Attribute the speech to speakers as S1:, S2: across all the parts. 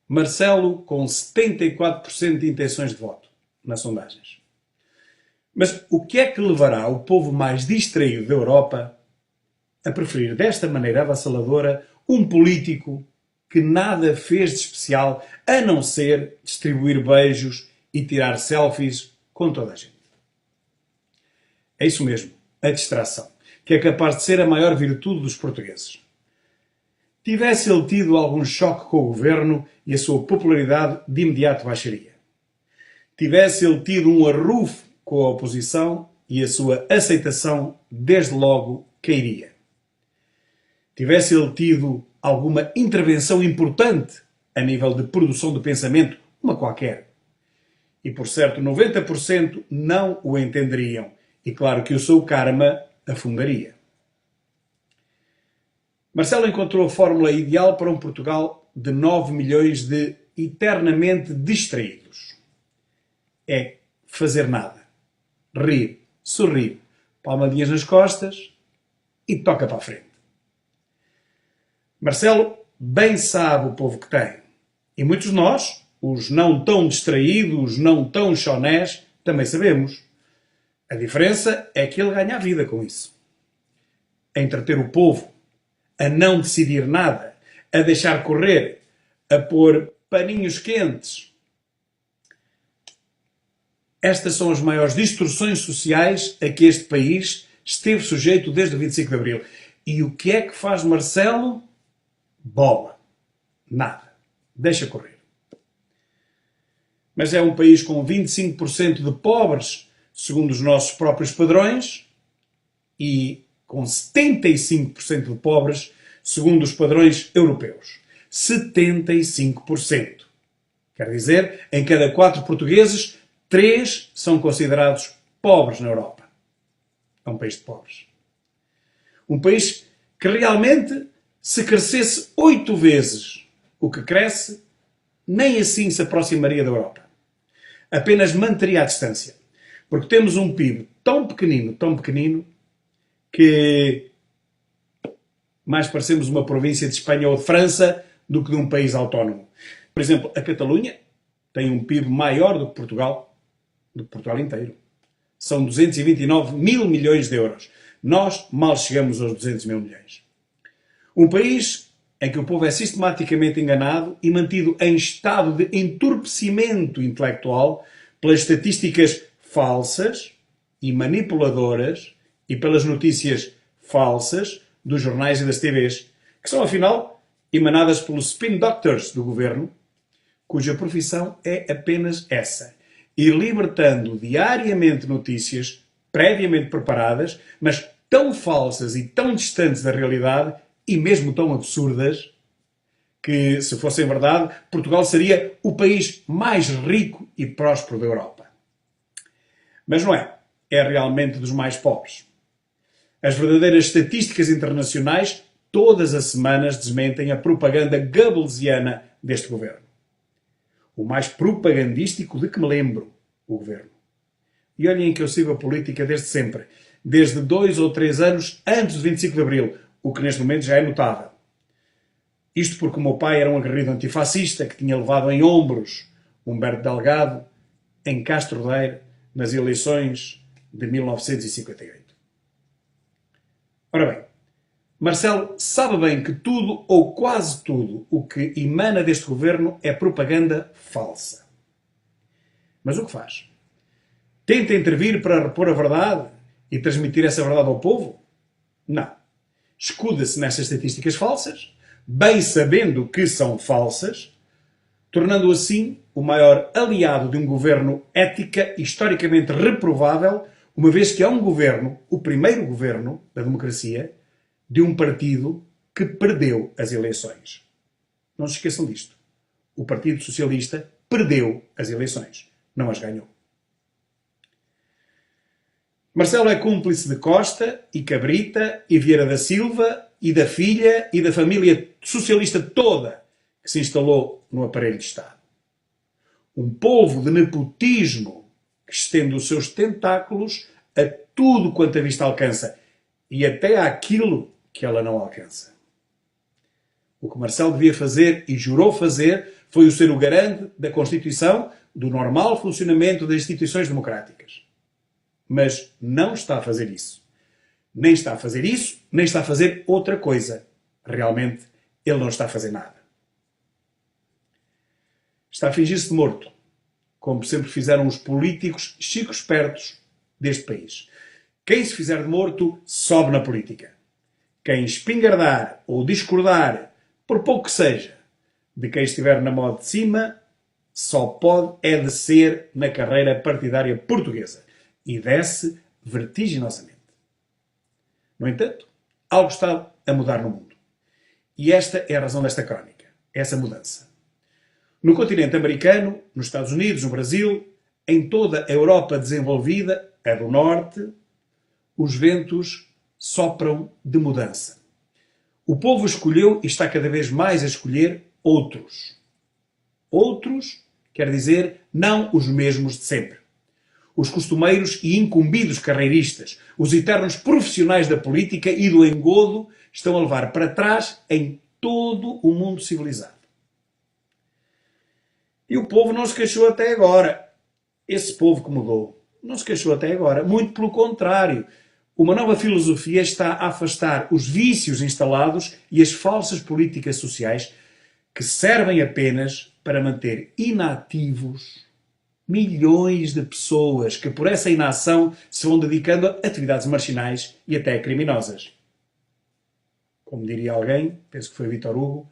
S1: Marcelo com 74% de intenções de voto nas sondagens. Mas o que é que levará o povo mais distraído da Europa a preferir desta maneira avassaladora um político que nada fez de especial a não ser distribuir beijos e tirar selfies com toda a gente? É isso mesmo, a distração, que é capaz de ser a maior virtude dos portugueses. Tivesse ele tido algum choque com o governo e a sua popularidade de imediato baixaria. Tivesse ele tido um arrufo com a oposição e a sua aceitação desde logo cairia. Tivesse ele tido alguma intervenção importante a nível de produção de pensamento, uma qualquer. E por certo 90% não o entenderiam. E claro que o seu karma afundaria. Marcelo encontrou a fórmula ideal para um Portugal de 9 milhões de eternamente distraídos. É fazer nada. Rir, sorrir, palmadinhas nas costas e toca para a frente. Marcelo bem sabe o povo que tem. E muitos de nós, os não tão distraídos, os não tão chonés, também sabemos. A diferença é que ele ganha a vida com isso. A entreter o povo, a não decidir nada, a deixar correr, a pôr paninhos quentes. Estas são as maiores distorções sociais a que este país esteve sujeito desde o 25 de Abril. E o que é que faz Marcelo? Bola. Nada. Deixa correr. Mas é um país com 25% de pobres, segundo os nossos próprios padrões, e com 75% de pobres, segundo os padrões europeus. 75%. Quer dizer, em cada 4 portugueses, 3 são considerados pobres na Europa. É um país de pobres. Um país que realmente, se crescesse 8 vezes o que cresce, nem assim se aproximaria da Europa. Apenas manteria a distância. Porque temos um PIB tão pequenino, que mais parecemos uma província de Espanha ou de França do que de um país autónomo. Por exemplo, a Catalunha tem um PIB maior do que Portugal inteiro. São 229 mil milhões de euros. Nós mal chegamos aos 200 mil milhões. Um país em que o povo é sistematicamente enganado e mantido em estado de entorpecimento intelectual pelas estatísticas falsas e manipuladoras e pelas notícias falsas dos jornais e das TVs, que são, afinal, emanadas pelos spin doctors do governo, cuja profissão é apenas essa: ir libertando diariamente notícias previamente preparadas, mas tão falsas e tão distantes da realidade e mesmo tão absurdas que, se fossem verdade, Portugal seria o país mais rico e próspero da Europa. Mas não é. É realmente dos mais pobres. As verdadeiras estatísticas internacionais todas as semanas desmentem a propaganda goebbelsiana deste governo. O mais propagandístico de que me lembro, o governo. E olhem que eu sigo a política desde sempre. Desde 2 ou 3 anos antes do 25 de Abril, o que neste momento já é notável. Isto porque o meu pai era um aguerrido antifascista que tinha levado em ombros Humberto Delgado em Castro Daire nas eleições de 1958. Ora bem, Marcelo sabe bem que tudo ou quase tudo o que emana deste governo é propaganda falsa. Mas o que faz? Tenta intervir para repor a verdade e transmitir essa verdade ao povo? Não. Escuda-se nestas estatísticas falsas, bem sabendo que são falsas, tornando assim o maior aliado de um governo ética historicamente reprovável, uma vez que é um governo, o primeiro governo da democracia, de um partido que perdeu as eleições. Não se esqueçam disto. O Partido Socialista perdeu as eleições, não as ganhou. Marcelo é cúmplice de Costa e Cabrita e Vieira da Silva e da filha e da família socialista toda que se instalou no aparelho de Estado. Um povo de nepotismo que estende os seus tentáculos a tudo quanto a vista alcança e até àquilo que ela não alcança. O que Marcelo devia fazer e jurou fazer foi ser o garante da Constituição, do normal funcionamento das instituições democráticas. Mas não está a fazer isso. Nem está a fazer isso, nem está a fazer outra coisa. Realmente, ele não está a fazer nada. Está a fingir-se de morto, como sempre fizeram os políticos chicos espertos deste país. Quem se fizer de morto, sobe na política. Quem espingardar ou discordar, por pouco que seja, de quem estiver na moda de cima, só pode é descer na carreira partidária portuguesa. E desce vertiginosamente. No entanto, algo está a mudar no mundo. E esta é a razão desta crónica. Essa mudança. No continente americano, nos Estados Unidos, no Brasil, em toda a Europa desenvolvida, a do Norte, os ventos sopram de mudança. O povo escolheu e está cada vez mais a escolher outros. Outros quer dizer não os mesmos de sempre. Os costumeiros e incumbidos carreiristas, os eternos profissionais da política e do engodo estão a levar para trás em todo o mundo civilizado. E o povo não se queixou até agora. Esse povo que mudou não se queixou até agora. Muito pelo contrário. Uma nova filosofia está a afastar os vícios instalados e as falsas políticas sociais que servem apenas para manter inativos milhões de pessoas que por essa inação se vão dedicando a atividades marginais e até criminosas. Como diria alguém, penso que foi Victor Hugo,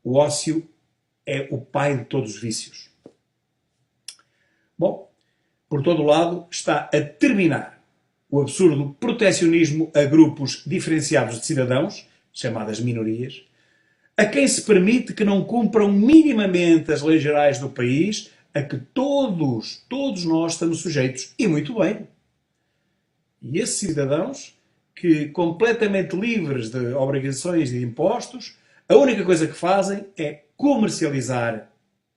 S1: o ócio é o pai de todos os vícios. Bom, por todo o lado está a terminar o absurdo protecionismo a grupos diferenciados de cidadãos, chamadas minorias, a quem se permite que não cumpram minimamente as leis gerais do país, a que todos nós estamos sujeitos. E muito bem. E esses cidadãos, que completamente livres de obrigações e de impostos, a única coisa que fazem é comercializar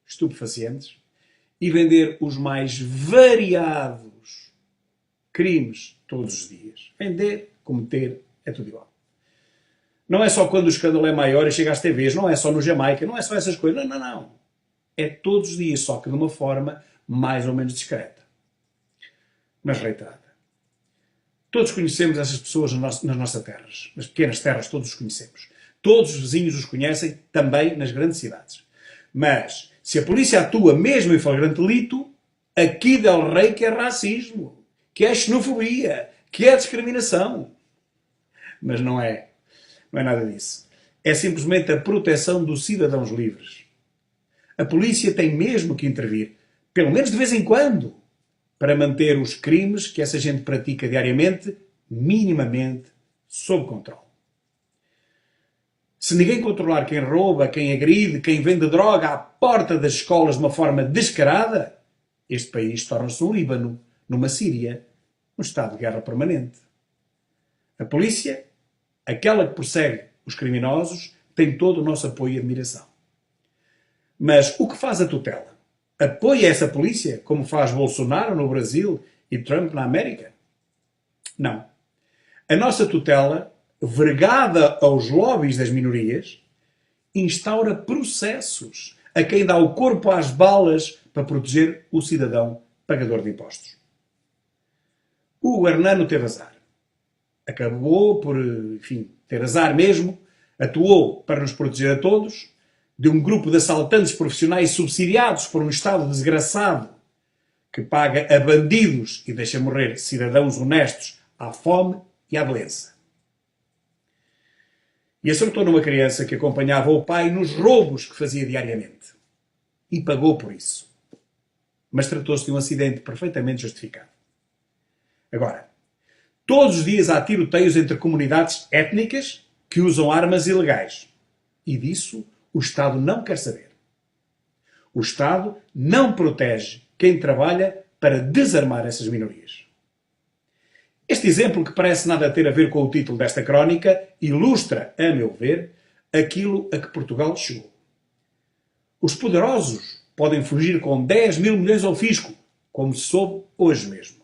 S1: estupefacientes e vender os mais variados crimes todos os dias. Vender, cometer, é tudo igual. Não é só quando o escândalo é maior e chega às TVs, não é só no Jamaica, não é só essas coisas, não. É todos os dias, só que de uma forma mais ou menos discreta. Mas reiterada. Todos conhecemos essas pessoas nas nossas terras. Nas pequenas terras todos os conhecemos. Todos os vizinhos os conhecem, também nas grandes cidades. Mas, se a polícia atua mesmo em flagrante delito, aqui del rei que é racismo, que é xenofobia, que é discriminação. Mas não é nada disso. É simplesmente a proteção dos cidadãos livres. A polícia tem mesmo que intervir, pelo menos de vez em quando, para manter os crimes que essa gente pratica diariamente minimamente sob controle. Se ninguém controlar quem rouba, quem agride, quem vende droga à porta das escolas de uma forma descarada, este país torna-se um Líbano, numa Síria, um estado de guerra permanente. A polícia, aquela que persegue os criminosos, tem todo o nosso apoio e admiração. Mas o que faz a tutela? Apoia essa polícia, como faz Bolsonaro no Brasil e Trump na América? Não. A nossa tutela, vergada aos lobbies das minorias, instaura processos a quem dá o corpo às balas para proteger o cidadão pagador de impostos. O Hernano teve azar. Acabou por, ter azar mesmo, atuou para nos proteger a todos, de um grupo de assaltantes profissionais subsidiados por um Estado desgraçado que paga a bandidos e deixa morrer cidadãos honestos à fome e à doença. E acertou numa criança que acompanhava o pai nos roubos que fazia diariamente. E pagou por isso. Mas tratou-se de um acidente perfeitamente justificado. Agora, todos os dias há tiroteios entre comunidades étnicas que usam armas ilegais. E disso o Estado não quer saber. O Estado não protege quem trabalha para desarmar essas minorias. Este exemplo, que parece nada ter a ver com o título desta crónica, ilustra, a meu ver, aquilo a que Portugal chegou. Os poderosos podem fugir com 10 mil milhões ao fisco, como se soube hoje mesmo.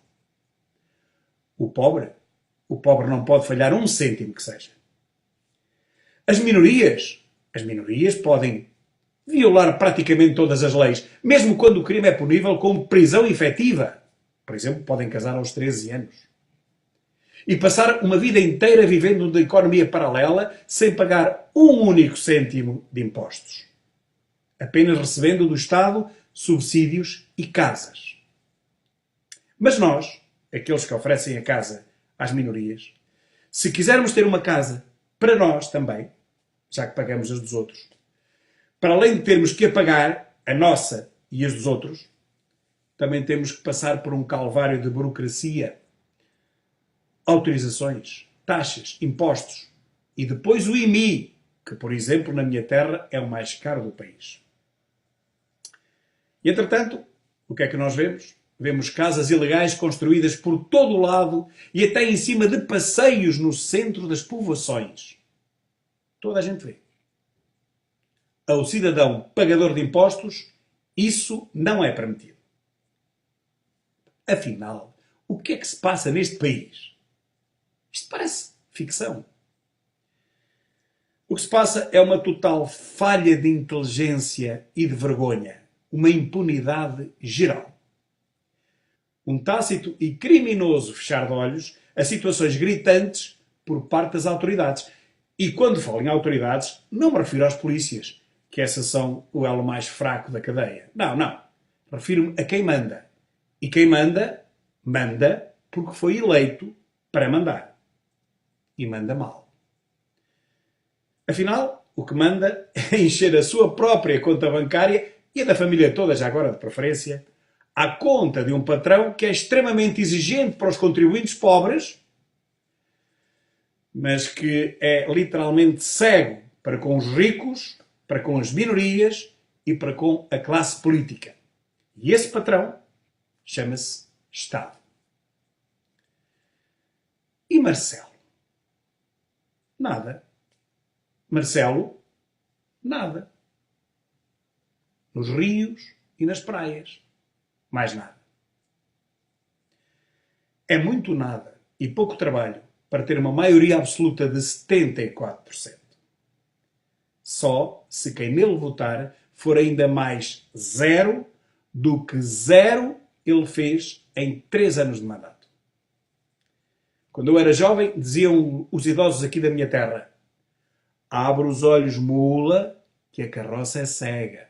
S1: O pobre não pode falhar um cêntimo que seja. As minorias As minorias podem violar praticamente todas as leis, mesmo quando o crime é punível com prisão efetiva. Por exemplo, podem casar aos 13 anos. E passar uma vida inteira vivendo de economia paralela sem pagar um único cêntimo de impostos. Apenas recebendo do Estado subsídios e casas. Mas nós, aqueles que oferecem a casa às minorias, se quisermos ter uma casa para nós também, já que pagamos as dos outros, para além de termos que pagar a nossa e as dos outros, também temos que passar por um calvário de burocracia, autorizações, taxas, impostos e depois o IMI, que, por exemplo, na minha terra é o mais caro do país. E, entretanto, o que é que nós vemos? Vemos casas ilegais construídas por todo o lado e até em cima de passeios no centro das povoações. Toda a gente vê. Ao cidadão pagador de impostos, isso não é permitido. Afinal, o que é que se passa neste país? Isto parece ficção. O que se passa é uma total falha de inteligência e de vergonha. Uma impunidade geral. Um tácito e criminoso fechar de olhos a situações gritantes por parte das autoridades. E quando falo em autoridades, não me refiro às polícias, que essas são o elo mais fraco da cadeia. Não. Refiro-me a quem manda. E quem manda, manda porque foi eleito para mandar. E manda mal. Afinal, o que manda é encher a sua própria conta bancária e a da família toda, já agora de preferência, à conta de um patrão que é extremamente exigente para os contribuintes pobres, mas que é literalmente cego para com os ricos, para com as minorias e para com a classe política. E esse patrão chama-se Estado. E Marcelo? Nada. Marcelo? Nada. Nos rios e nas praias. Mais nada. É muito nada e pouco trabalho para ter uma maioria absoluta de 74%. Só se quem nele votar for ainda mais zero do que zero ele fez em 3 anos de mandato. Quando eu era jovem, diziam os idosos aqui da minha terra: abre os olhos, mula, que a carroça é cega.